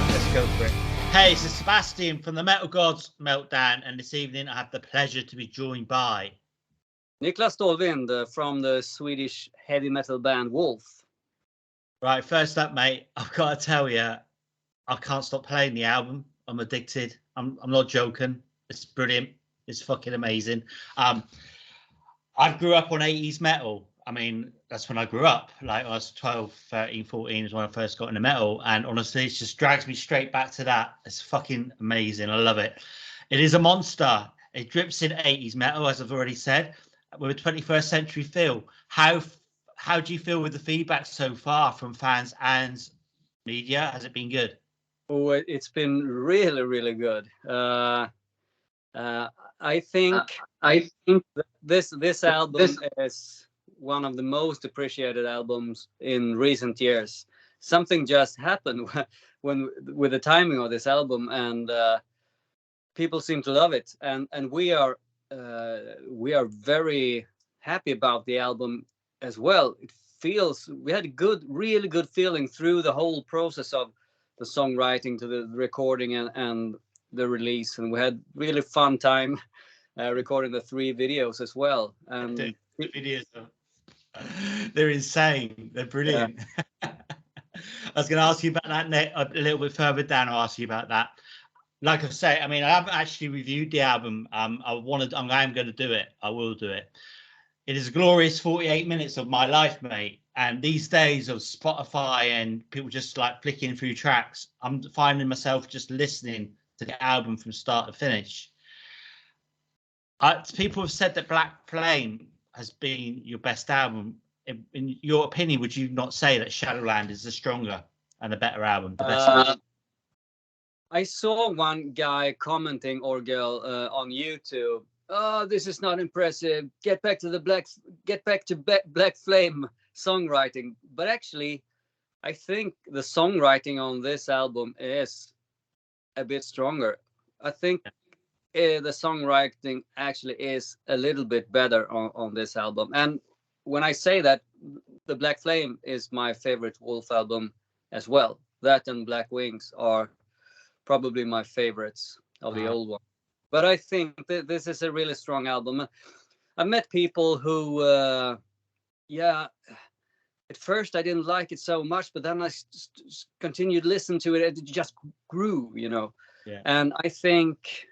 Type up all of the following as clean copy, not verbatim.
let's go for it. Hey, this is Sebastian from the Metal Gods Meltdown, and this evening I have the pleasure to be joined by Nicolas from the Swedish heavy metal band Wolf. Right, first up, mate, I've got to tell you, I can't stop playing the album. I'm addicted. I'm not joking. It's brilliant. It's fucking amazing. I grew up on 80s metal. I mean, that's when I grew up. Like I was 12, 13, 14 is when I first got into metal. And honestly, it just drags me straight back to that. It's fucking amazing. I love it. It is a monster. It drips in 80s metal, as I've already said, with a 21st century feel. How do you feel with the feedback so far from fans and media? Has it been good? Oh, it's been really, really good. I think this album is one of the most appreciated albums in recent years. Something just happened when with the timing of this album, and people seem to love it, and we are very happy about the album as well. We had a really good feeling through the whole process of the songwriting to the recording and the release, and we had really fun time recording the 3 videos as well. And the videos they're insane. They're brilliant. Yeah. I was going to ask you about that a little bit further down. I'll ask you about that. Like I say, I mean, I haven't actually reviewed the album. I am going to do it. I will do it. It is a glorious 48 minutes of my life, mate. And these days of Spotify and people just like flicking through tracks, I'm finding myself just listening to the album from start to finish. People have said that Black Flame has been your best album. In your opinion, would you not say that Shadowland is the stronger and the better album? The best I saw one guy commenting, or girl, on YouTube. Oh, this is not impressive. Get back to Black Flame songwriting. But actually, I think the songwriting on this album is a bit stronger. I think the songwriting actually is a little bit better on this album. And when I say that, the Black Flame is my favorite Wolf album as well. That and Black Wings are probably my favorites of the old one. But I think this is a really strong album. I met people who, at first I didn't like it so much, but then I continued to listen to it. It just grew, you know. Yeah. And I think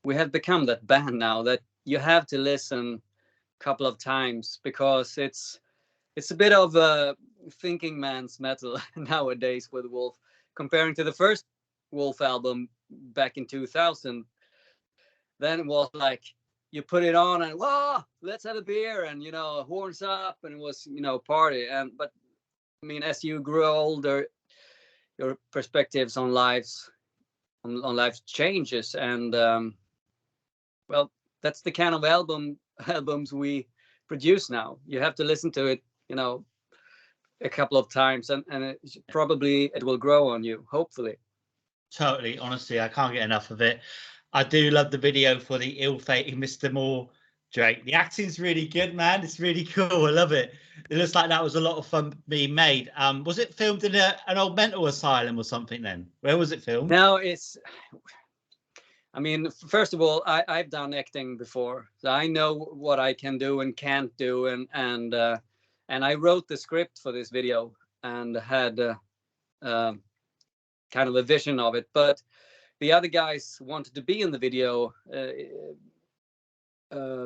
we have become that band now that you have to listen a couple of times, because it's a bit of a thinking man's metal nowadays with Wolf, comparing to the first Wolf album back in 2000. Then it was like you put it on and wow, let's have a beer, and horns up, and it was party. But I mean, as you grow older, your perspectives on life changes, and well, that's the kind of albums we produce now. You have to listen to it, a couple of times, and it will grow on you, hopefully. Totally, honestly, I can't get enough of it. I do love the video for the ill-fated Mr. Moore Drake. The acting's really good, man. It's really cool. I love it. It looks like that was a lot of fun being made. Was it filmed in an old mental asylum or something then? Where was it filmed? No, I mean, first of all, I've done acting before, so I know what I can do and can't do, and I wrote the script for this video and had kind of a vision of it, but the other guys wanted to be in the video,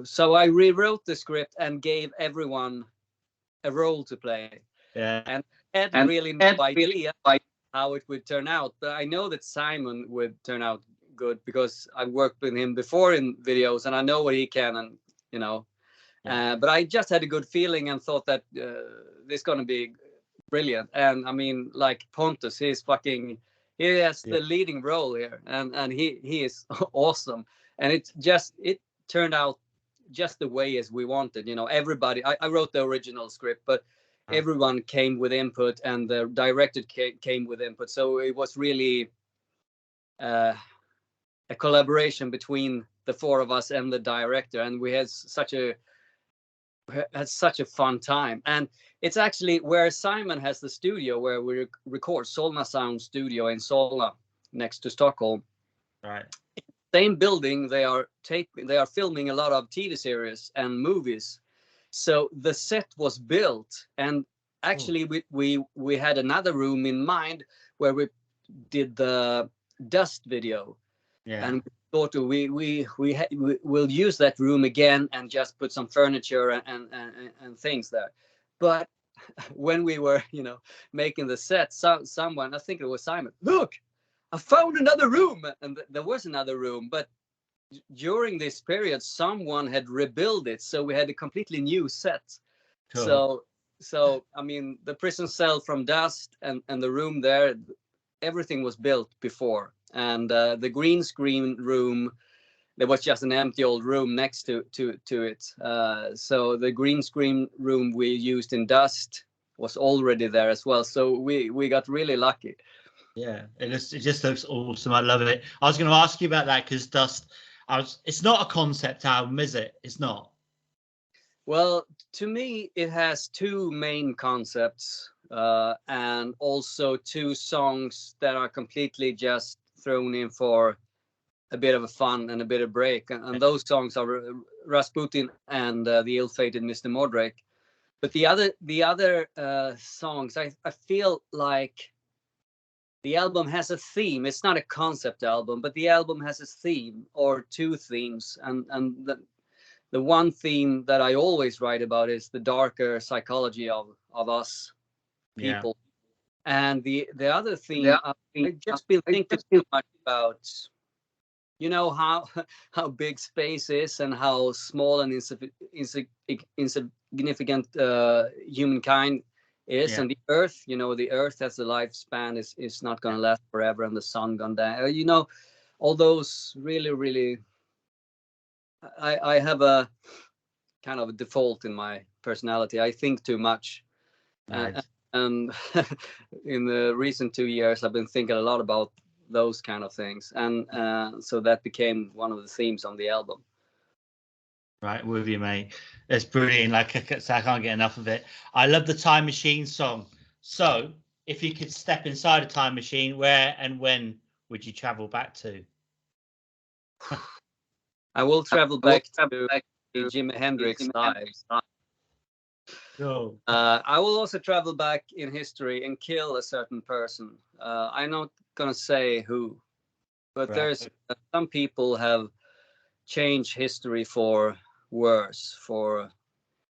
so I rewrote the script and gave everyone a role to play. Yeah, and Ed really no idea how it would turn out, but I know that Simon would turn out good because I've worked with him before in videos, and I know what he can, and but I just had a good feeling and thought that this is going to be brilliant. And I mean, like Pontus, he has the leading role here, and he is awesome, and it turned out just the way as we wanted. Everybody, I wrote the original script, but everyone came with input, and the director came with input, so it was really a collaboration between the 4 of us and the director, and we had such a had such a fun time. And it's actually where Simon has the studio where we record, Solna Sound Studio in Solna, next to Stockholm. Right. Same building. They are filming a lot of TV series and movies. So the set was built, and actually we had another room in mind where we did the Dust video. Yeah. And we thought we'll use that room again and just put some furniture and things there. But when we were, making the set, someone, I think it was Simon, look, I found another room. And there was another room, but during this period, someone had rebuilt it. So we had a completely new set. Cool. So, I mean, the prison cell from Dust and the room there, everything was built before. And the green screen room, there was just an empty old room next to it. So the green screen room we used in Dust was already there as well. So we got really lucky. Yeah, it just looks awesome. I love it. I was going to ask you about that because Dust, it's not a concept album, is it? It's not. Well, to me, it has two main concepts and also two songs that are completely just thrown in for a bit of a fun and a bit of break. And those songs are Rasputin and the ill-fated Mr. Mordrake. But the other songs, I feel like the album has a theme. It's not a concept album, but the album has a theme or two themes. And the one theme that I always write about is the darker psychology of us people. Yeah. And the other theme, I've just been thinking too much about, how big space is and how small and insignificant humankind is. Yeah. And the Earth, the Earth has a lifespan, is not going to last forever, and the sun gone down. All those really, really. I have a kind of a default in my personality. I think too much. Nice. And in the recent 2 years, I've been thinking a lot about those kind of things. And so that became one of the themes on the album. Right, with you, mate. It's brilliant. I can't get enough of it. I love the Time Machine song. So if you could step inside a time machine, where and when would you travel back to? I will travel back to Jimi Hendrix live. Cool. I will also travel back in history and kill a certain person. I'm not gonna say who, but there's some people have changed history for worse for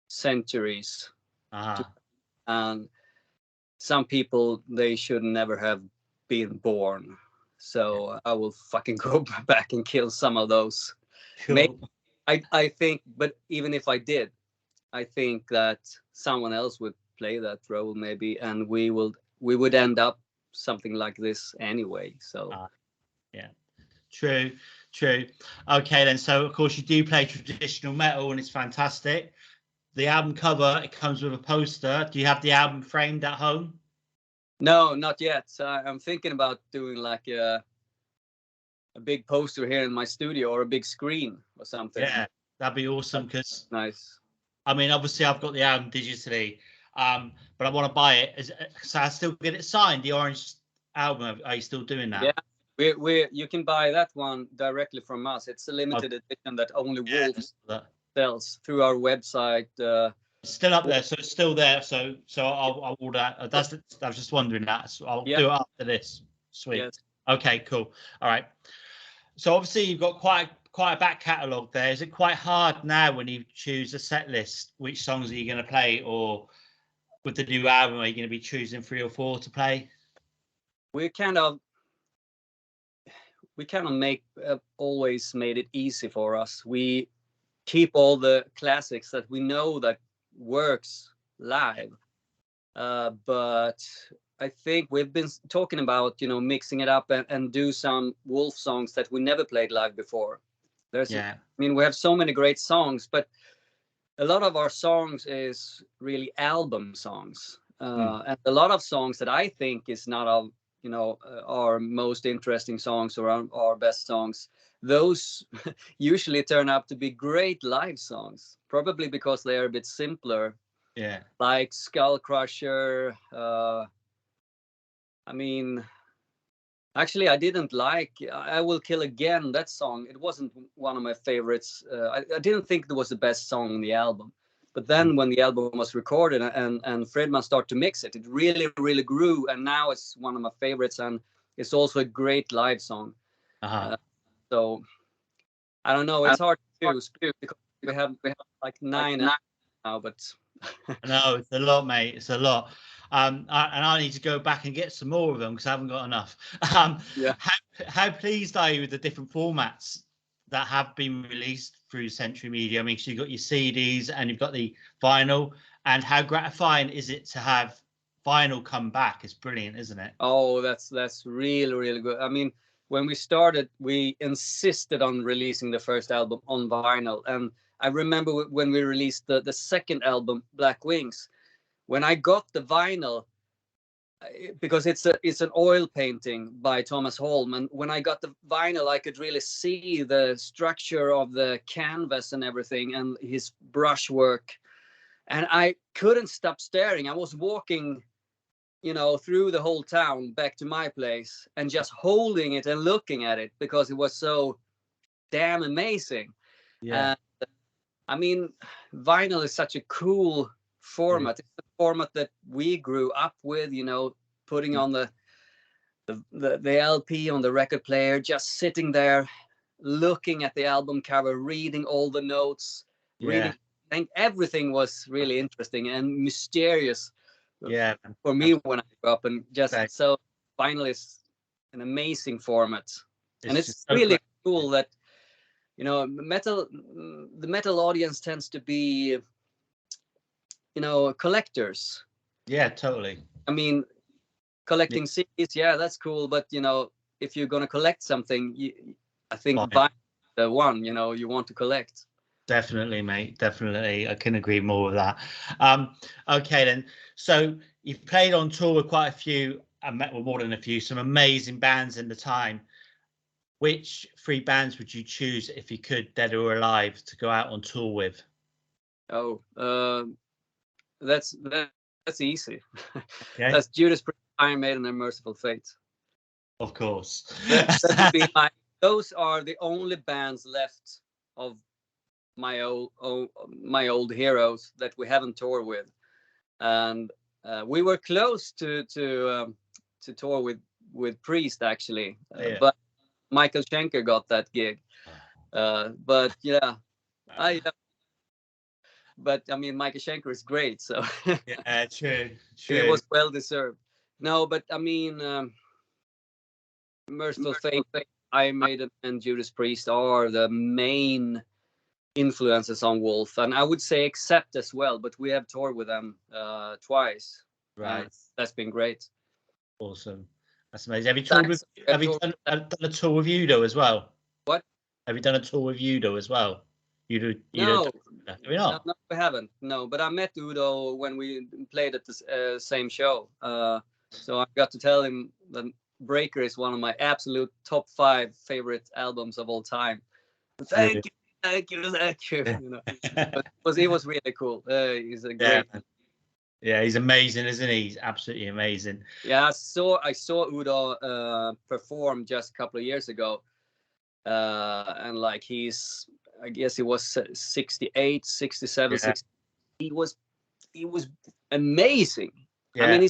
centuries. And some people, they should never have been born. So I will fucking go back and kill some of those. Cool. Maybe, I think, but even if I did, I think that someone else would play that role maybe, and we would end up something like this anyway. So yeah, true. Okay, then. So of course you do play traditional metal, and it's fantastic. The album cover, it comes with a poster. Do you have the album framed at home? No, not yet. So I'm thinking about doing like a big poster here in my studio or a big screen or something. Yeah, that'd be awesome. Because nice. I mean, obviously I've got the album digitally, but I want to buy it. So I still get it signed. The Orange album. Are you still doing that? Yeah, you can buy that one directly from us. It's a limited edition that only Wolves sells through our website. It's still up there, so it's still there. So I'll order that. I was just wondering that. So I'll do it after this. Sweet. Yes. Okay, cool. All right. So obviously you've got quite a back catalogue there. Is it quite hard now when you choose a set list? Which songs are you going to play, or with the new album, are you going to be choosing 3 or 4 to play? We kind of always made it easy for us. We keep all the classics that we know that works live, but I think we've been talking about mixing it up and do some Wolf songs that we never played live before. I mean, we have so many great songs, but a lot of our songs is really album songs, and a lot of songs that I think is not our most interesting songs or our best songs. those usually turn out to be great live songs, probably because they are a bit simpler. Yeah. Like Skull Crusher. I mean, actually, I didn't like I Will Kill Again, that song. It wasn't one of my favorites. I didn't think it was the best song on the album. But then when the album was recorded and Fredman started to mix it, it really, really grew. And now it's one of my favorites. And it's also a great live song. So I don't know. It's hard to choose because we have like 9 now, but No, it's a lot, mate. It's a lot. And I need to go back and get some more of them because I haven't got enough. Yeah. How pleased are you with the different formats that have been released through Century Media? I mean, so you've got your CDs and you've got the vinyl. And how gratifying is it to have vinyl come back? It's brilliant, isn't it? Oh, that's really, really good. I mean, when we started, we insisted on releasing the first album on vinyl. And I remember when we released the second album, Black Wings, when I got the vinyl, because it's an oil painting by Thomas Holm, and when I got the vinyl, I could really see the structure of the canvas and everything, and his brushwork, and I couldn't stop staring. I was walking, through the whole town back to my place and just holding it and looking at it because it was so damn amazing. Yeah. I mean, vinyl is such a cool format. It's the format that we grew up with, putting on the LP on the record player, just sitting there, looking at the album cover, reading all the notes, reading. I think everything was really interesting and mysterious. Yeah. For me when I grew up, and just so vinyl is an amazing format, and it's really cool that the metal audience tends to be collectors. Yeah, totally. I mean, collecting CDs, yeah, that's cool, but if you're gonna collect something, I think vinyl is the one you want to collect. Definitely, mate. Definitely. I can agree more with that. Okay, then. So you've played on tour with quite a few, well, more than a few, some amazing bands in the time. Which 3 bands would you choose if you could, dead or alive, to go out on tour with? Oh, that's easy. Okay. That's Judas Priest, Iron Maiden, and Merciful Fate. Of course. That would be those are the only bands left of my old heroes that we haven't toured with, and we were close to tour with Priest actually, but Michael Schenker got that gig. But yeah, but I mean, Michael Schenker is great, so yeah, true. It was well deserved. No, but I mean, Merciful Fate, Iron Maiden, and Judas Priest are the main influences on Wolf, and I would say Accept as well, but we have toured with them twice. Right. That's been great. Awesome. That's amazing. Have you done a tour with Udo as well? What? Have you done a tour with Udo as well? No, have you not? No, we haven't. No, but I met Udo when we played at the same show. So I got to tell him that Breaker is one of my absolute top 5 favorite albums of all time. Thank you. He was really cool. He's a great. Yeah, he's amazing, isn't he? He's absolutely amazing. Yeah, I saw Udo perform just a couple of years ago, and like I guess he was 68, 67, 60. He was amazing. Yeah. I mean,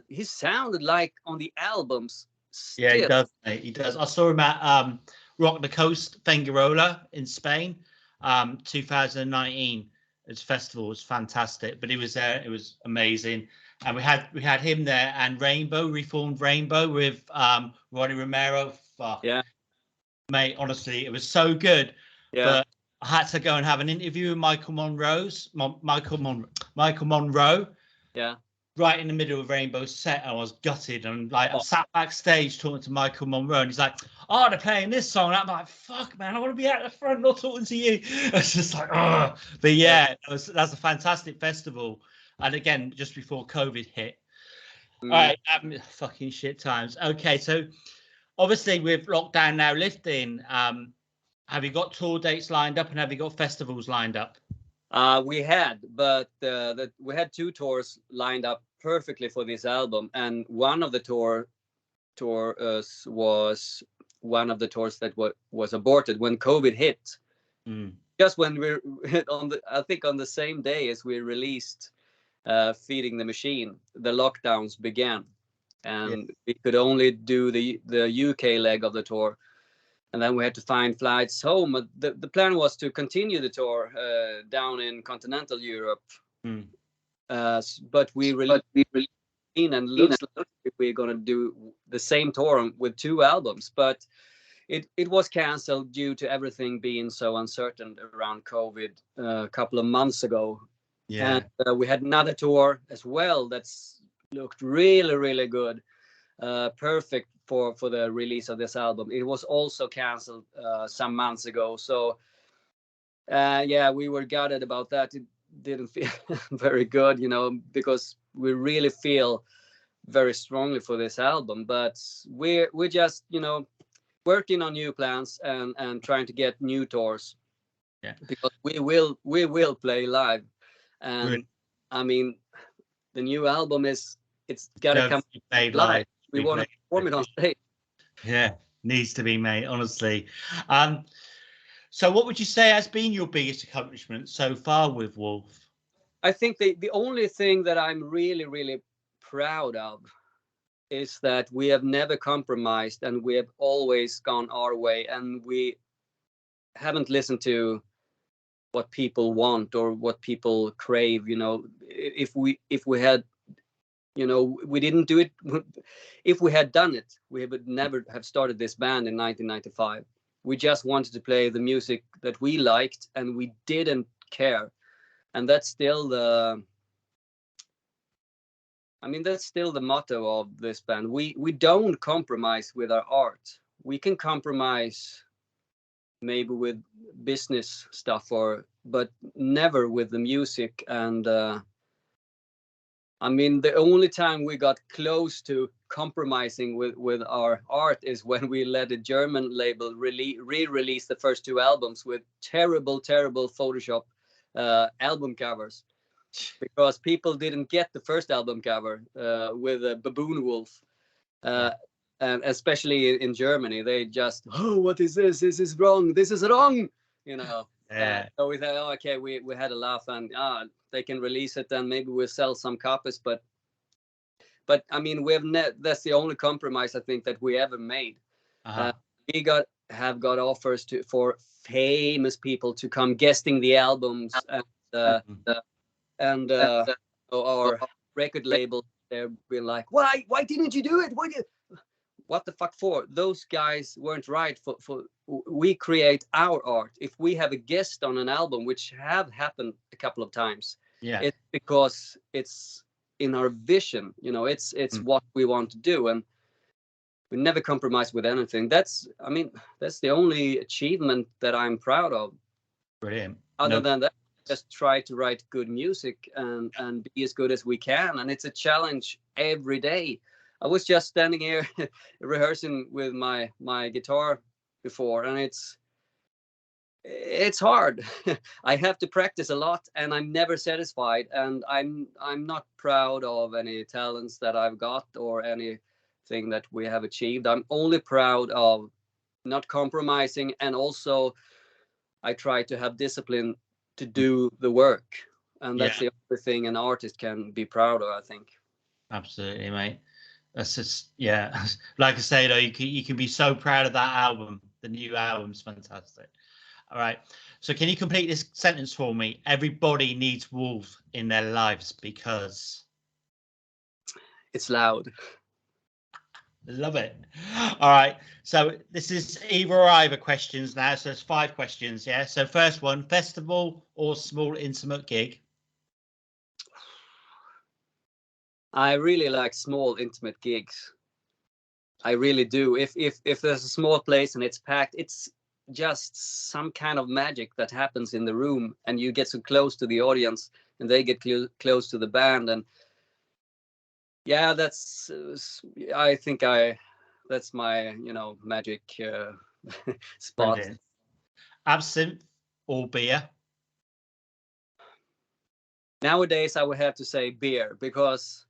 he sounded like on the albums. Still. Yeah, he does. Mate. He does. I saw him at Rock the Coast Fengirola in Spain, 2019. Its festival was fantastic, but he was there. It was amazing, and we had him there and Reformed Rainbow with Ronnie Romero. Fuck. Yeah, mate. Honestly, it was so good. Yeah. But I had to go and have an interview with Michael Monroe. Yeah. Right in the middle of Rainbow's set, I was gutted, and like I sat backstage talking to Michael Monroe, and he's like, "Oh, they're playing this song." And I'm like, "Fuck, man, I want to be out the front, not talking to you." It's just like, oh. But yeah, that's a fantastic festival, and again, just before COVID hit. All right, fucking shit times. Okay, so obviously with lockdown now lifting, Have you got tour dates lined up, and have you got festivals lined up? We had, but we had 2 tours lined up perfectly for this album, and one of the tours was one of the tours that was aborted when COVID hit. Just when we're I think on the same day as we released Feeding the Machine, the lockdowns began, and we could only do the UK leg of the tour, and then we had to find flights home. The plan was to continue the tour down in continental Europe, but we released and looks like we're gonna do the same tour with 2 albums, but it was cancelled due to everything being so uncertain around COVID a couple of months ago. And we had another tour as well that's looked really, really good, perfect for the release of this album. It was also cancelled some months ago. So we were gutted about that. It didn't feel very good, because we really feel very strongly for this album. But we're just, working on new plans and trying to get new tours. Because we will play live. And I mean, the new album it's gotta come live. We want to perform it on stage. Yeah, needs to be, mate, honestly. So what would you say has been your biggest accomplishment so far with Wolf? I think the only thing that I'm really, really proud of is that we have never compromised, and we have always gone our way, and we haven't listened to what people want or what people crave. If we had, we didn't do it. If we had done it, we would never have started this band in 1995. We just wanted to play the music that we liked, and we didn't care. And that's still the motto of this band. We don't compromise with our art. We can compromise maybe with business stuff, but never with the music. And the only time we got close to compromising with our art is when we let a German label re-release the first 2 albums with terrible Photoshop album covers, because people didn't get the first album cover with a baboon wolf, and especially in Germany, they just, what is this? This is wrong. This is wrong. So we thought, okay, we had a laugh, and they can release it, and maybe we'll sell some copies. But that's the only compromise I think that we ever made. We have got offers for famous people to come guesting the albums, and our record label, they've been like, why didn't you do it? What the fuck for? Those guys weren't right. For we create our art. If we have a guest on an album, which have happened a couple of times, it's because it's in our vision. It's what we want to do, and we never compromise with anything. That's the only achievement that I'm proud of. Brilliant. Other than that, just try to write good music and be as good as we can, and it's a challenge every day. I was just standing here rehearsing with my guitar before, and it's hard. I have to practice a lot, and I'm never satisfied, and I'm not proud of any talents that I've got or anything that we have achieved. I'm only proud of not compromising, and also I try to have discipline to do the work, and that's the only thing an artist can be proud of, I think. Absolutely, mate. That's just, like I say, though, you can be so proud of that album. The new album's fantastic. All right, so can you complete this sentence for me? Everybody needs Wolf in their lives because it's loud. Love it. All right, so this is either or either questions now, so it's 5 questions. So first one, festival or small intimate gig? I really like small intimate gigs. I really do. If there's a small place and it's packed, it's just some kind of magic that happens in the room, and you get so close to the audience, and they get close to the band, and that's I think that's my magic spot. Brilliant. Absinthe or beer? Nowadays, I would have to say beer because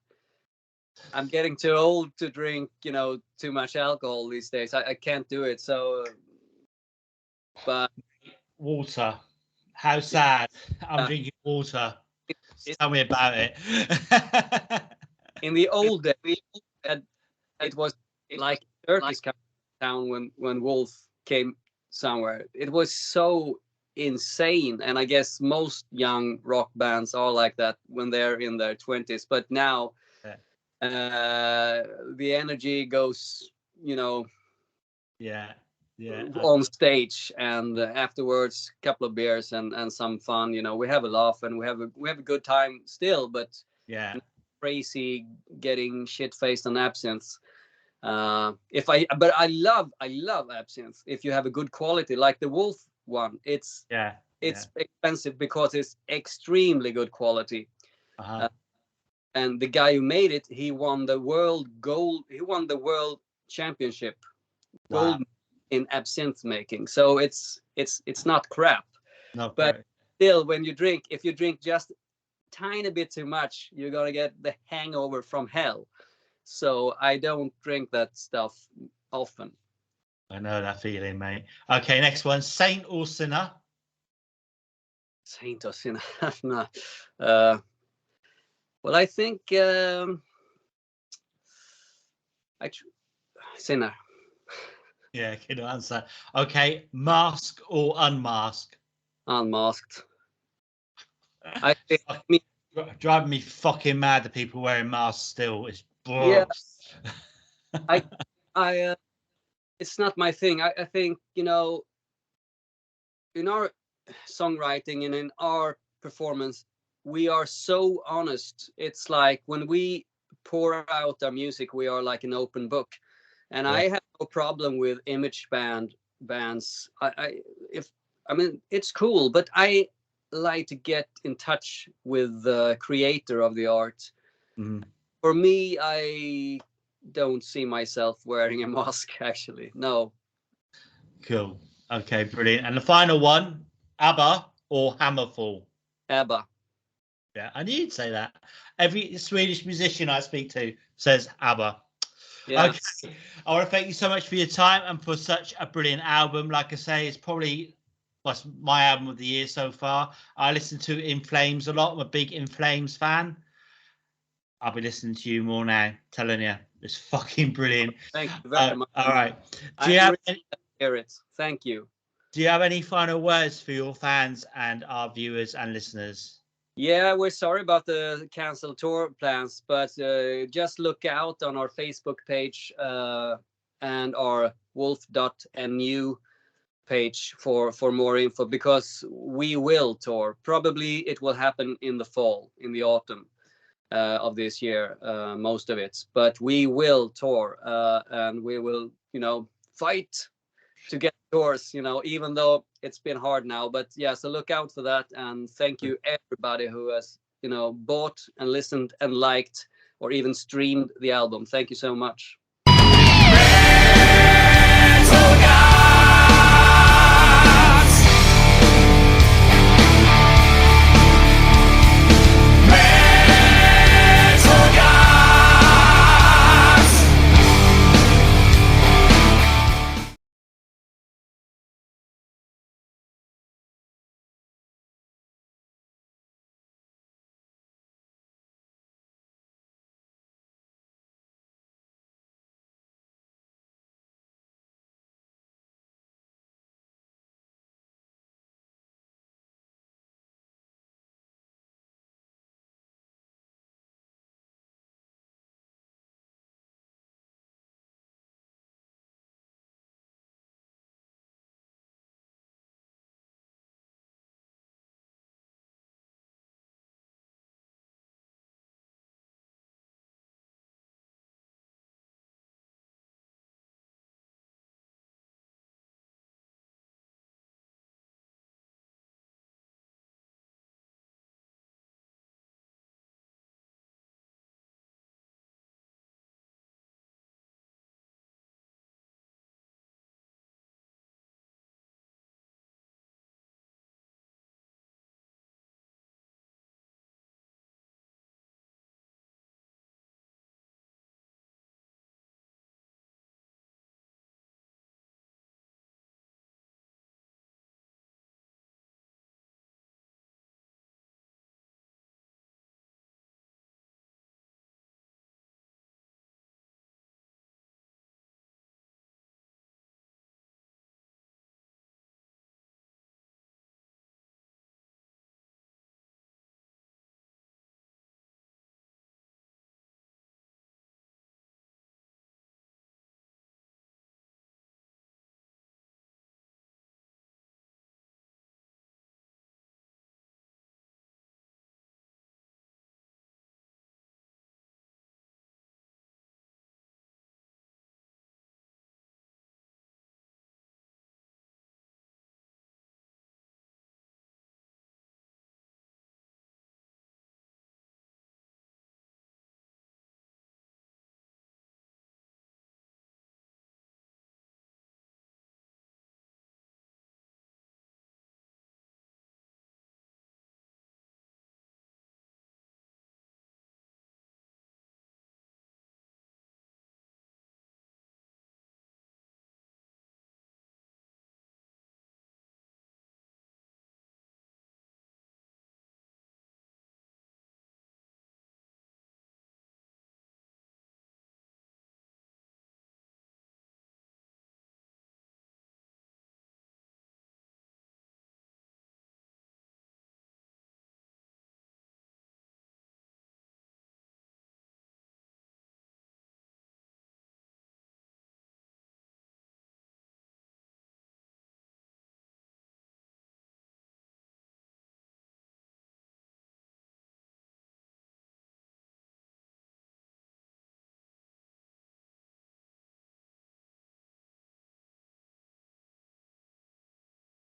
I'm getting too old to drink, too much alcohol these days. I can't do it. So, but Water. How sad. I'm uh, drinking water. it, Tell me about it. in the old days, it was like circus town when Wolf came somewhere. It was so insane, and I guess most young rock bands are like that when they're in their 20s. But now, the energy goes, yeah. on stage, and afterwards, a couple of beers and some fun. We have a laugh and we have a good time still, but Yeah. crazy getting shit faced on absinthe. But I love absinthe if you have a good quality, like the Wolf one. It's expensive because it's extremely good quality. And the guy who made it, he won the world championship gold in absinthe making. So it's not crap. No, but still, if you drink just tiny bit too much, you're gonna get the hangover from hell. So I don't drink that stuff often. I know that feeling, mate. Okay, next one. Saint or sinner? Saint or sinner? No. Well, I think sinner. Yeah, good answer. Okay, mask or unmask? Unmasked. I think driving me fucking mad that people wearing masks still. It's yeah. I it's not my thing. I think, in our songwriting and in our performance, we are so honest. It's like when we pour out our music, we are like an open book. And I have no problem with image bands. It's cool, but I like to get in touch with the creator of the art. Mm. For me, I don't see myself wearing a mask, actually. No. Cool. Okay, brilliant. And the final one, Abba or Hammerfall? Abba. Yeah, I knew you'd say that. Every Swedish musician I speak to says Abba. Yeah. Okay. I want to thank you so much for your time and for such a brilliant album. Like I say, it's probably my album of the year so far. I listen to In Flames a lot. I'm a big In Flames fan. I'll be listening to you more now, telling you. It's fucking brilliant. Thank you very much. All right. Thank you. Do you have any final words for your fans and our viewers and listeners? Yeah, we're sorry about the canceled tour plans, but just look out on our Facebook page and our wolf.nu page for more info, because we will tour. Probably it will happen in the fall, in the autumn of this year, most of it. But we will tour and we will, fight to get tours, even though it's been hard now. But yeah, so look out for that. And thank you everybody who has, bought and listened and liked or even streamed the album. Thank you so much.